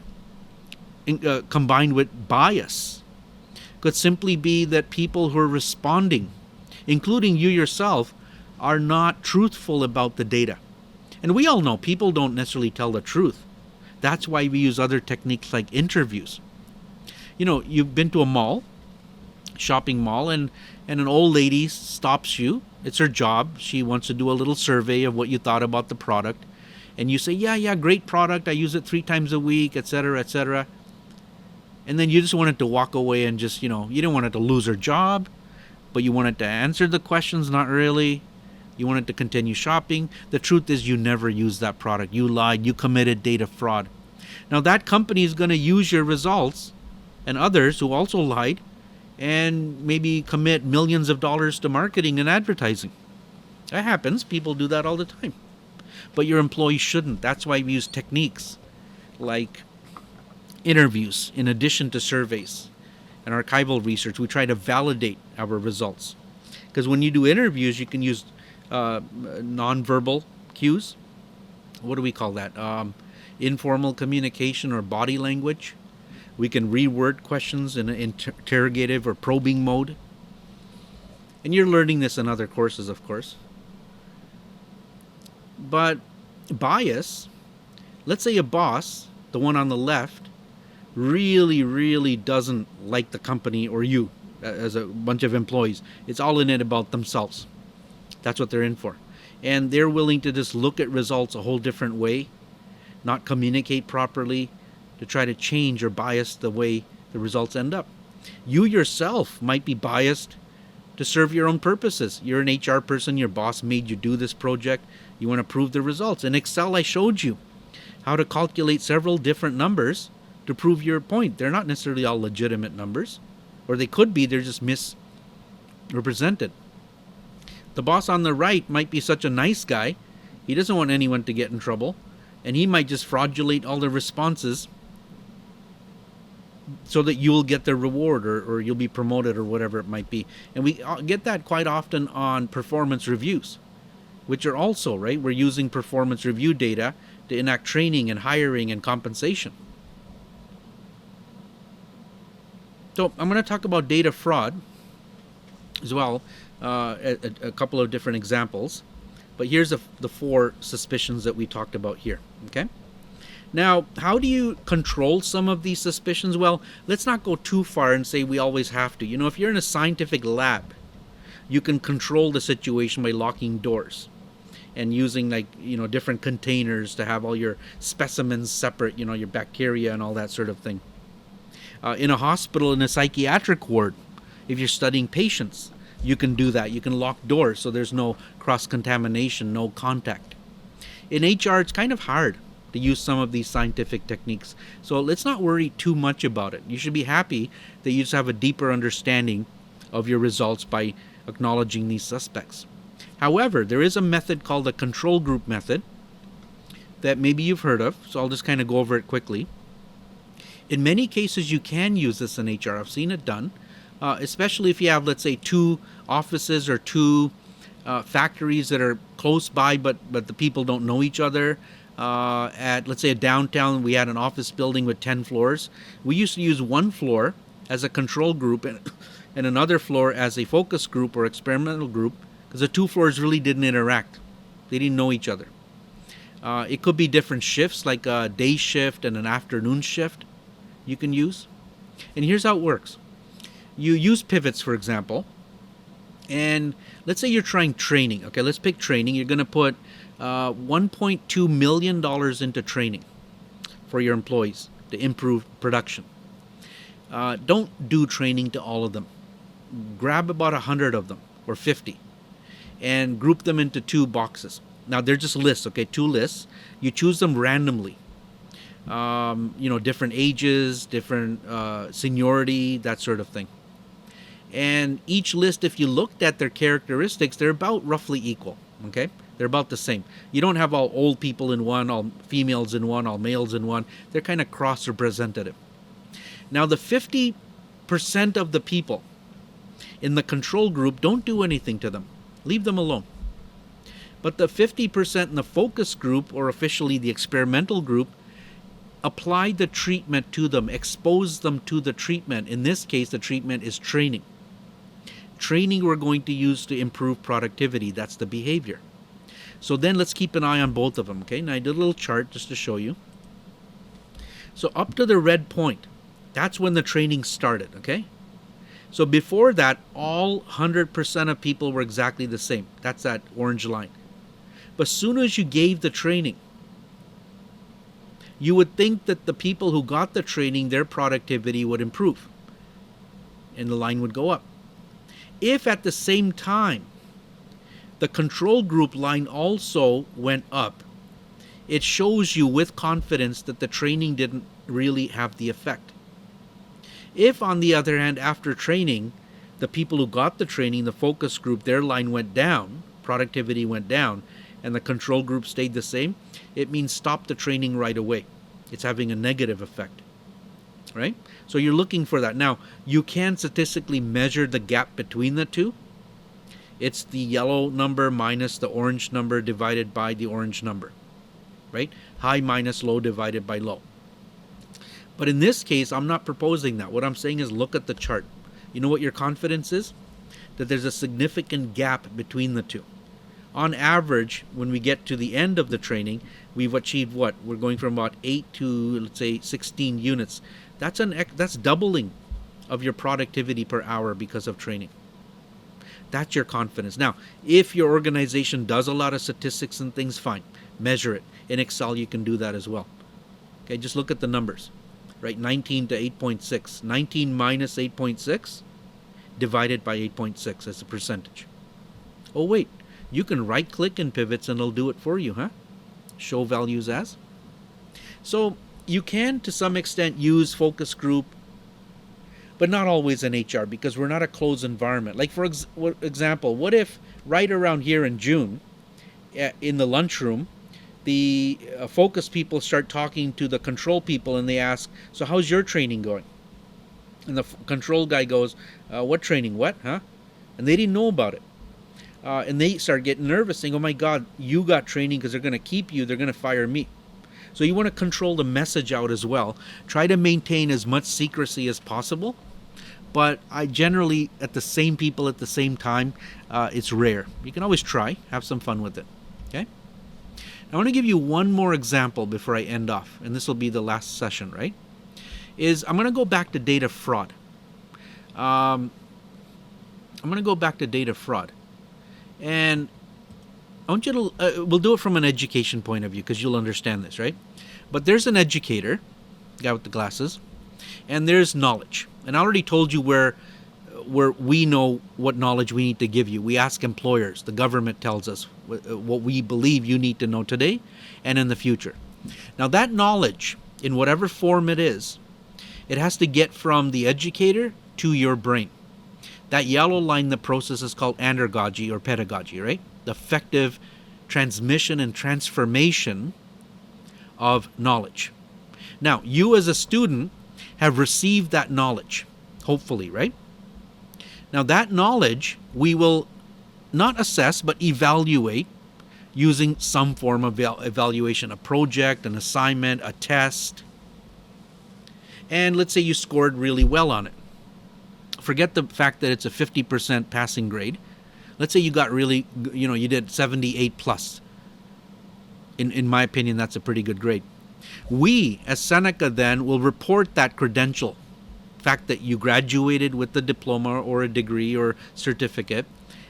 combined with bias could simply be that people who are responding, including you yourself, are not truthful about the data. And we all know people don't necessarily tell the truth. That's why we use other techniques like interviews. You've been to a mall, shopping mall, and an old lady stops you. It's her job. She wants to do a little survey of what you thought about the product. And you say, yeah, great product. I use it 3 times a week, etc., etc. And then you just wanted to walk away and just, you didn't want it to lose her job, but you wanted to answer the questions, not really. You wanted to continue shopping. The truth is you never used that product. You lied. You committed data fraud. Now that company is going to use your results and others who also lied and maybe commit millions of dollars to marketing and advertising. That happens. People do that all the time. But your employees shouldn't. That's why we use techniques like interviews in addition to surveys and archival research. We try to validate our results. Because when you do interviews, you can use nonverbal cues. What do we call that? Informal communication or body language. We can reword questions in an interrogative or probing mode. And you're learning this in other courses, of course. But bias, let's say a boss, the one on the left, really, really doesn't like the company or you as a bunch of employees. It's all in it about themselves. That's what they're in for. And they're willing to just look at results a whole different way, not communicate properly, to try to change or bias the way the results end up. You yourself might be biased to serve your own purposes. You're an HR person, your boss made you do this project, you want to prove the results. In Excel, I showed you how to calculate several different numbers to prove your point. They're not necessarily all legitimate numbers, or they could be, they're just misrepresented. The boss on the right might be such a nice guy, he doesn't want anyone to get in trouble, and he might just fraudulate all the responses so that you'll get the reward or you'll be promoted or whatever it might be. And we get that quite often on performance reviews, which are also, right, we're using performance review data to enact training and hiring and compensation. So I'm going to talk about data fraud as well, a couple of different examples. But here's the 4 suspicions that we talked about here, okay? Now, how do you control some of these suspicions? Well, let's not go too far and say we always have to. If you're in a scientific lab, you can control the situation by locking doors and using different containers to have all your specimens separate, your bacteria and all that sort of thing. In a hospital, in a psychiatric ward, if you're studying patients, you can do that. You can lock doors so there's no cross-contamination, no contact. In HR, it's kind of hard to use some of these scientific techniques. So let's not worry too much about it. You should be happy that you just have a deeper understanding of your results by acknowledging these suspects. However, there is a method called the control group method that maybe you've heard of, so I'll just kind of go over it quickly. In many cases, you can use this in HR. I've seen it done, especially if you have, let's say, 2 offices or 2 factories that are close by, but the people don't know each other. At, let's say, a downtown, we had an office building with 10 floors. We used to use 1 floor as a control group and another floor as a focus group or experimental group, because the 2 floors really didn't interact. They didn't know each other. It could be different shifts, like a day shift and an afternoon shift you can use. And here's how it works. You use pivots, for example, and let's say you're trying training. Okay, let's pick training. You're going to put $1.2 million into training for your employees to improve production. Don't do training to all of them. Grab about 100 of them or 50 and group them into 2 boxes. Now, they're just lists, okay, 2 lists. You choose them randomly. Different ages, different seniority, that sort of thing. And each list, if you looked at their characteristics, they're about roughly equal, okay? They're about the same. You don't have all old people in one, all females in one, all males in one. They're kind of cross-representative. Now, the 50% of the people in the control group, don't do anything to them. Leave them alone. But the 50% in the focus group, or officially the experimental group, applied the treatment to them, exposed them to the treatment. In this case, the treatment is training. Training we're going to use to improve productivity. That's the behavior. So then let's keep an eye on both of them. Okay, now I did a little chart just to show you. So up to the red point, that's when the training started. Okay, so before that, all 100% of people were exactly the same. That's that orange line. But as soon as you gave the training, you would think that the people who got the training, their productivity would improve and the line would go up. If at the same time the control group line also went up, it shows you with confidence that the training didn't really have the effect. If, on the other hand, after training, the people who got the training, the focus group, their line went down, productivity went down, and the control group stayed the same, it means stop the training right away. It's having a negative effect, right? So you're looking for that. Now, you can statistically measure the gap between the two. It's the yellow number minus the orange number divided by the orange number, right? High minus low divided by low. But in this case, I'm not proposing that. What I'm saying is look at the chart. You know what your confidence is? That there's a significant gap between the two. On average, when we get to the end of the training, we've achieved what? We're going from about 8 to, let's say, 16 units. That's doubling of your productivity per hour because of training. That's your confidence. Now, if your organization does a lot of statistics and things, fine. Measure it. In Excel, you can do that as well. Okay, just look at the numbers. Right, 19 to 8.6. 19 minus 8.6 divided by 8.6 as a percentage. Oh, wait. You can right-click in pivots and it'll do it for you, huh? Show values as. So you can, to some extent, use focus group, but not always in HR because we're not a closed environment. Like, for example, what if right around here in June, in the lunchroom, the focus people start talking to the control people and they ask, so how's your training going? And the control guy goes, what training? What? Huh? And they didn't know about it. And they start getting nervous, saying, oh my God, you got training because they're going to keep you. They're going to fire me. So you want to control the message out as well. Try to maintain as much secrecy as possible. But I generally, at the same people at the same time, it's rare. You can always try. Have some fun with it. Okay? I want to give you one more example before I end off. And this will be the last session, right? I'm going to go back to data fraud. I'm going to go back to data fraud. And I want you to, we'll do it from an education point of view because you'll understand this, right? But there's an educator, guy with the glasses, and there's knowledge. And I already told you where we know what knowledge we need to give you. We ask employers. The government tells us what we believe you need to know today and in the future. Now that knowledge, in whatever form it is, it has to get from the educator to your brain. That yellow line, the process is called Andragogy or pedagogy, right? The effective transmission and transformation of knowledge. Now, you as a student have received that knowledge, hopefully, right? Now, that knowledge we will not assess but evaluate using some form of evaluation, a project, an assignment, a test. And let's say you scored really well on it. Forget the fact that it's a 50% passing grade. Let's say you got really, you did 78 plus. In my opinion, that's a pretty good grade. We, as Seneca, then, will report that credential, fact that you graduated with a diploma or a degree or certificate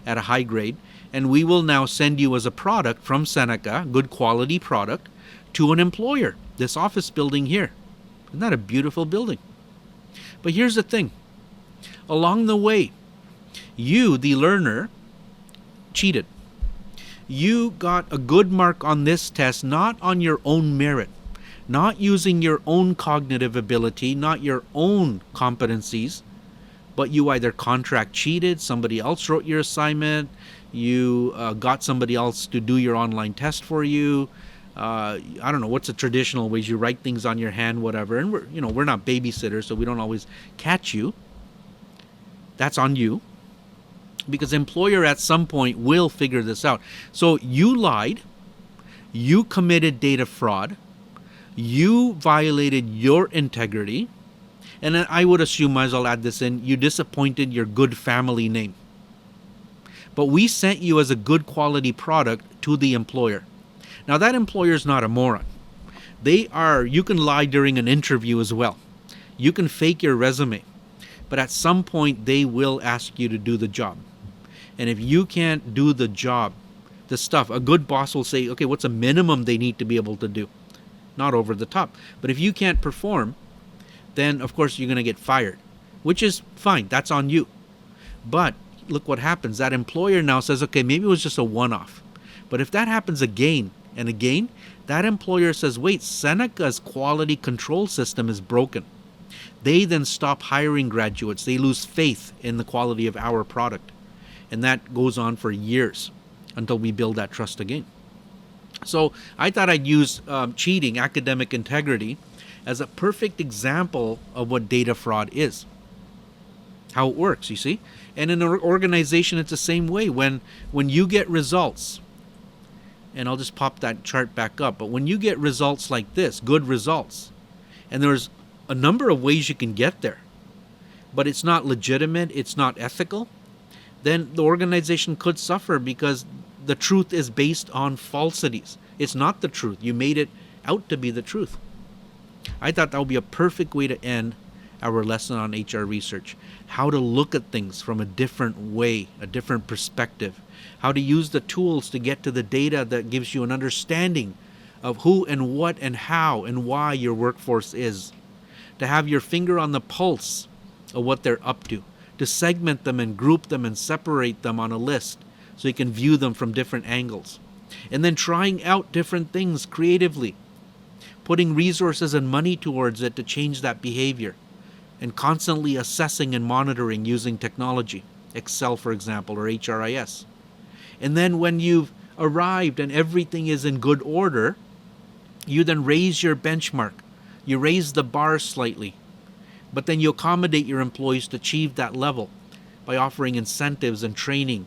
at a high grade, and we will now send you as a product from Seneca, good quality product, to an employer, this office building here. Isn't that a beautiful building? But here's the thing. Along the way, you, the learner, cheated. You got a good mark on this test, not on your own merit, not using your own cognitive ability, not your own competencies, but you either contract cheated, somebody else wrote your assignment, you got somebody else to do your online test for you. I don't know, what's the traditional ways? You write things on your hand, whatever. And we're not babysitters, so we don't always catch you. That's on you. because employer at some point will figure this out. So you lied, you committed data fraud, you violated your integrity, and then I would assume, might as well add this in, you disappointed your good family name. But we sent you as a good quality product to the employer. Now that employer is not a moron. You can lie during an interview as well. You can fake your resume. But at some point they will ask you to do the job. And if you can't do the job, the stuff, a good boss will say, okay, what's a minimum they need to be able to do? Not over the top. But if you can't perform, then of course you're going to get fired, which is fine. That's on you. But look what happens. That employer now says, okay, maybe it was just a one-off. But if that happens again and again, that employer says, wait, Seneca's quality control system is broken. They then stop hiring graduates. They lose faith in the quality of our product. And that goes on for years until we build that trust again. So I thought I'd use cheating, academic integrity, as a perfect example of what data fraud is. How it works, you see? And in an organization, it's the same way. When you get results, and I'll just pop that chart back up, but when you get results like this, good results, and there's a number of ways you can get there, but it's not legitimate, it's not ethical, then the organization could suffer because the truth is based on falsities. It's not the truth. You made it out to be the truth. I thought that would be a perfect way to end our lesson on HR research. How to look at things from a different way, a different perspective. How to use the tools to get to the data that gives you an understanding of who and what and how and why your workforce is. To have your finger on the pulse of what they're up to segment them and group them and separate them on a list so you can view them from different angles. And then trying out different things creatively, putting resources and money towards it to change that behavior, and constantly assessing and monitoring using technology, Excel, for example, or HRIS. And then when you've arrived and everything is in good order, you then raise your benchmark. You raise the bar slightly, but then you accommodate your employees to achieve that level by offering incentives and training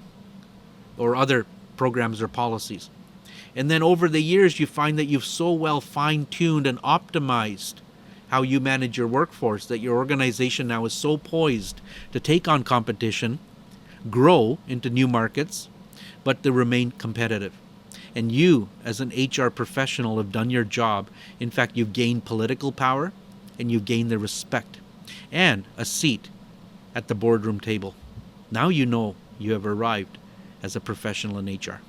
or other programs or policies. And then over the years, you find that you've so well fine-tuned and optimized how you manage your workforce that your organization now is so poised to take on competition, grow into new markets, but to remain competitive. And you, as an HR professional, have done your job. In fact, you've gained political power and you've gained the respect and a seat at the boardroom table. Now you know you have arrived as a professional in HR.